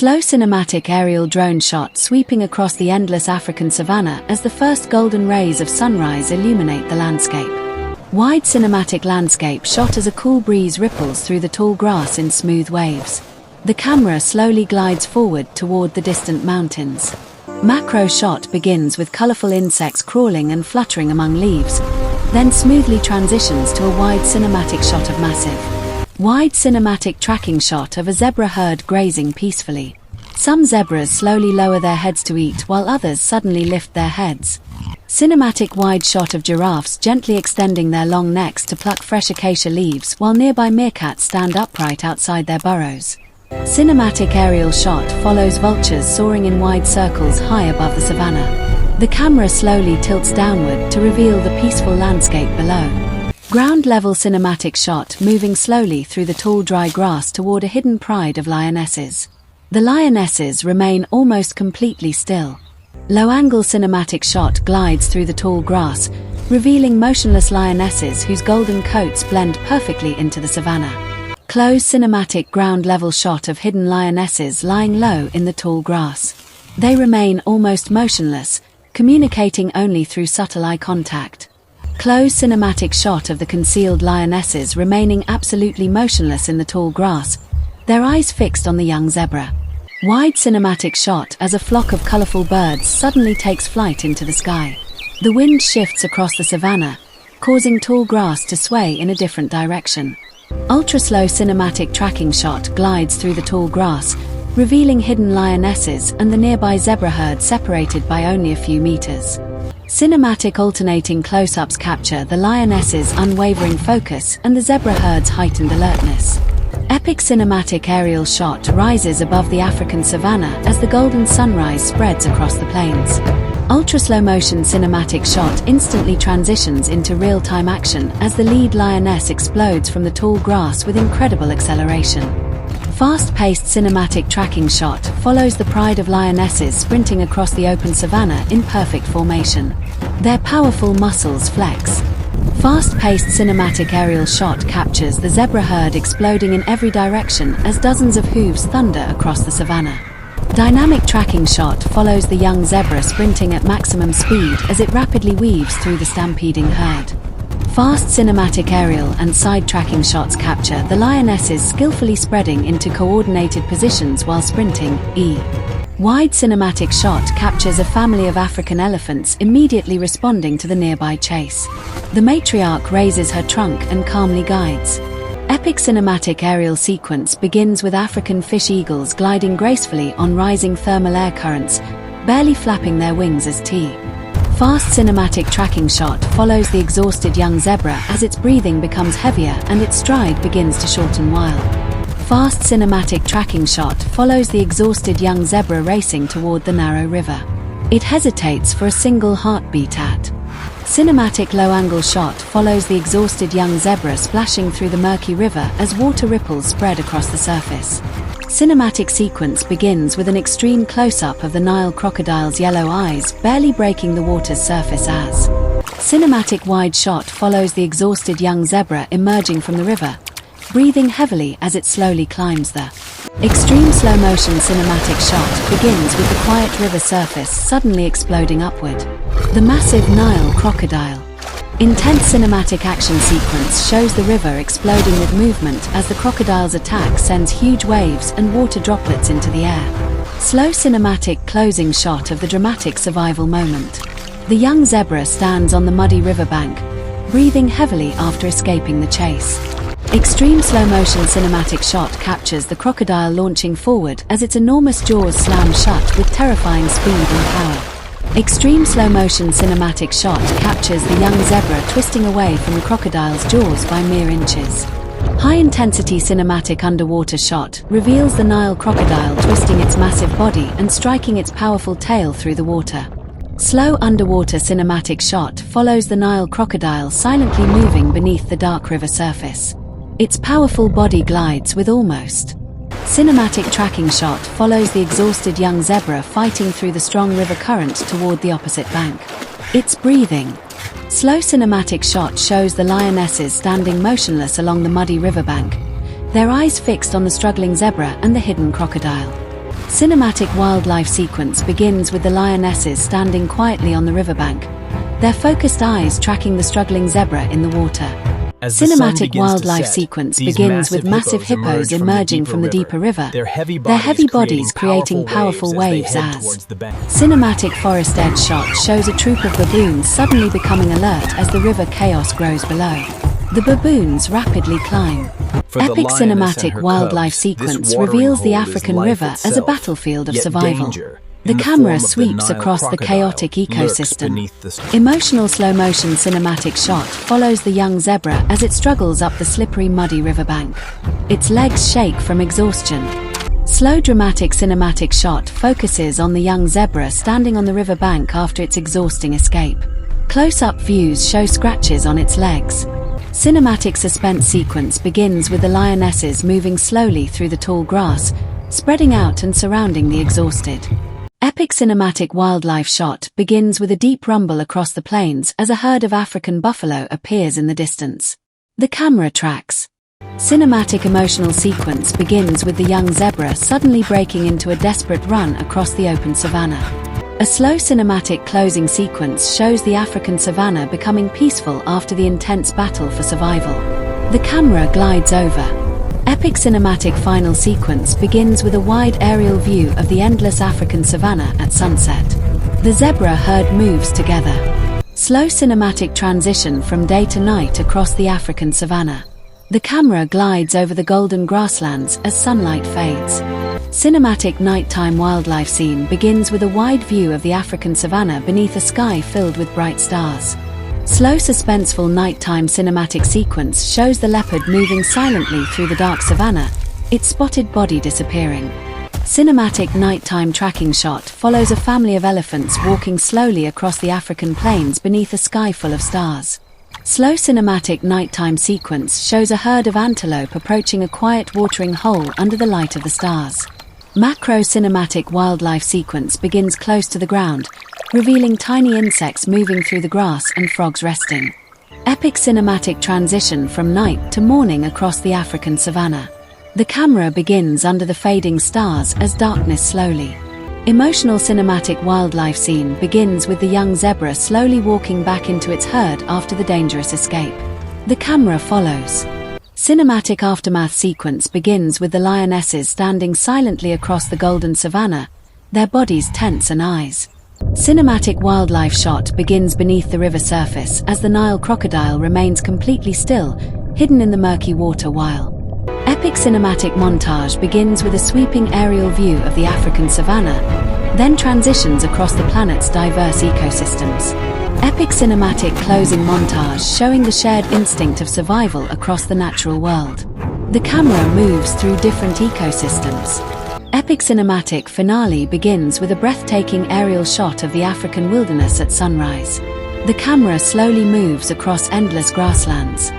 Slow cinematic aerial drone shot sweeping across the endless African savanna as the first golden rays of sunrise illuminate the landscape. Wide cinematic landscape shot as a cool breeze ripples through the tall grass in smooth waves. The camera slowly glides forward toward the distant mountains. Macro shot begins with colorful insects crawling and fluttering among leaves, then smoothly transitions to a wide cinematic shot of wide cinematic tracking shot of a zebra herd grazing peacefully. Some zebras slowly lower their heads to eat while others suddenly lift their heads. Cinematic wide shot of giraffes gently extending their long necks to pluck fresh acacia leaves while nearby meerkats stand upright outside their burrows. Cinematic aerial shot follows vultures soaring in wide circles high above the savanna. The camera slowly tilts downward to reveal the peaceful landscape below. Ground-level cinematic shot moving slowly through the tall dry grass toward a hidden pride of lionesses. The lionesses remain almost completely still. Low-angle cinematic shot glides through the tall grass, revealing motionless lionesses whose golden coats blend perfectly into the savanna. Close cinematic ground-level shot of hidden lionesses lying low in the tall grass. They remain almost motionless, communicating only through subtle eye contact. Close cinematic shot of the concealed lionesses remaining absolutely motionless in the tall grass, their eyes fixed on the young zebra. Wide cinematic shot as a flock of colorful birds suddenly takes flight into the sky. The wind shifts across the savanna, causing tall grass to sway in a different direction. Ultra-slow cinematic tracking shot glides through the tall grass, revealing hidden lionesses and the nearby zebra herd separated by only a few meters. Cinematic alternating close-ups capture the lionesses' unwavering focus and the zebra herd's heightened alertness. Epic cinematic aerial shot rises above the African savanna as the golden sunrise spreads across the plains. Ultra-slow-motion cinematic shot instantly transitions into real-time action as the lead lioness explodes from the tall grass with incredible acceleration. Fast-paced cinematic tracking shot follows the pride of lionesses sprinting across the open savanna in perfect formation. Their powerful muscles flex. Fast-paced cinematic aerial shot captures the zebra herd exploding in every direction as dozens of hooves thunder across the savanna. Dynamic tracking shot follows the young zebra sprinting at maximum speed as it rapidly weaves through the stampeding herd. Fast cinematic aerial and side tracking shots capture the lionesses skillfully spreading into coordinated positions while sprinting. Wide cinematic shot captures a family of African elephants immediately responding to the nearby chase. The matriarch raises her trunk and calmly guides. Epic cinematic aerial sequence begins with African fish eagles gliding gracefully on rising thermal air currents, barely flapping their wings as Fast cinematic tracking shot follows the exhausted young zebra as its breathing becomes heavier and its stride begins to shorten while. Fast cinematic tracking shot follows the exhausted young zebra racing toward the narrow river. It hesitates for a single heartbeat at. Cinematic low-angle shot follows the exhausted young zebra splashing through the murky river as water ripples spread across the surface. Cinematic sequence begins with an extreme close-up of the Nile crocodile's yellow eyes barely breaking the water's surface as. Cinematic wide shot follows the exhausted young zebra emerging from the river, breathing heavily as it slowly climbs the. Extreme slow-motion cinematic shot begins with the quiet river surface suddenly exploding upward. The massive Nile crocodile. Intense cinematic action sequence shows the river exploding with movement as the crocodile's attack sends huge waves and water droplets into the air. Slow cinematic closing shot of the dramatic survival moment. The young zebra stands on the muddy riverbank, breathing heavily after escaping the chase. Extreme slow-motion cinematic shot captures the crocodile launching forward as its enormous jaws slam shut with terrifying speed and power. Extreme slow-motion cinematic shot captures the young zebra twisting away from the crocodile's jaws by mere inches. High-intensity cinematic underwater shot reveals the Nile crocodile twisting its massive body and striking its powerful tail through the water. Slow underwater cinematic shot follows the Nile crocodile silently moving beneath the dark river surface. Its powerful body glides with almost. Cinematic tracking shot follows the exhausted young zebra fighting through the strong river current toward the opposite bank. It's breathing. Slow cinematic shot shows the lionesses standing motionless along the muddy riverbank, their eyes fixed on the struggling zebra and the hidden crocodile. Cinematic wildlife sequence begins with the lionesses standing quietly on the riverbank, their focused eyes tracking the struggling zebra in the water. Cinematic wildlife sequence begins with massive hippos emerging from the deeper river, their heavy bodies creating powerful waves as cinematic forest edge shot shows a troop of baboons suddenly becoming alert as the river chaos grows below. The baboons rapidly climb. Epic cinematic wildlife sequence reveals the African river as a battlefield of survival. The camera sweeps across the chaotic ecosystem. Emotional slow-motion cinematic shot follows the young zebra as it struggles up the slippery, muddy riverbank. Its legs shake from exhaustion. Slow dramatic cinematic shot focuses on the young zebra standing on the riverbank after its exhausting escape. Close-up views show scratches on its legs. Cinematic suspense sequence begins with the lionesses moving slowly through the tall grass, spreading out and surrounding the exhausted. Epic cinematic wildlife shot begins with a deep rumble across the plains as a herd of African buffalo appears in the distance. The camera tracks. Cinematic emotional sequence begins with the young zebra suddenly breaking into a desperate run across the open savannah. A slow cinematic closing sequence shows the African savannah becoming peaceful after the intense battle for survival. The camera glides over. Epic cinematic final sequence begins with a wide aerial view of the endless African savannah at sunset. The zebra herd moves together. Slow cinematic transition from day to night across the African savannah. The camera glides over the golden grasslands as sunlight fades. Cinematic nighttime wildlife scene begins with a wide view of the African savannah beneath a sky filled with bright stars. Slow suspenseful nighttime cinematic sequence shows the leopard moving silently through the dark savannah, its spotted body disappearing. Cinematic nighttime tracking shot follows a family of elephants walking slowly across the African plains beneath a sky full of stars. Slow cinematic nighttime sequence shows a herd of antelope approaching a quiet watering hole under the light of the stars. Macro cinematic wildlife sequence begins close to the ground, revealing tiny insects moving through the grass and frogs resting. Epic cinematic transition from night to morning across the African savannah. The camera begins under the fading stars as darkness slowly. Emotional cinematic wildlife scene begins with the young zebra slowly walking back into its herd after the dangerous escape. The camera follows. Cinematic aftermath sequence begins with the lionesses standing silently across the golden savannah, their bodies tense and eyes. Cinematic wildlife shot begins beneath the river surface as the Nile crocodile remains completely still, hidden in the murky water while. Epic cinematic montage begins with a sweeping aerial view of the African savannah, then transitions across the planet's diverse ecosystems. Epic cinematic closing montage showing the shared instinct of survival across the natural world. The camera moves through different ecosystems. Epic cinematic finale begins with a breathtaking aerial shot of the African wilderness at sunrise. The camera slowly moves across endless grasslands.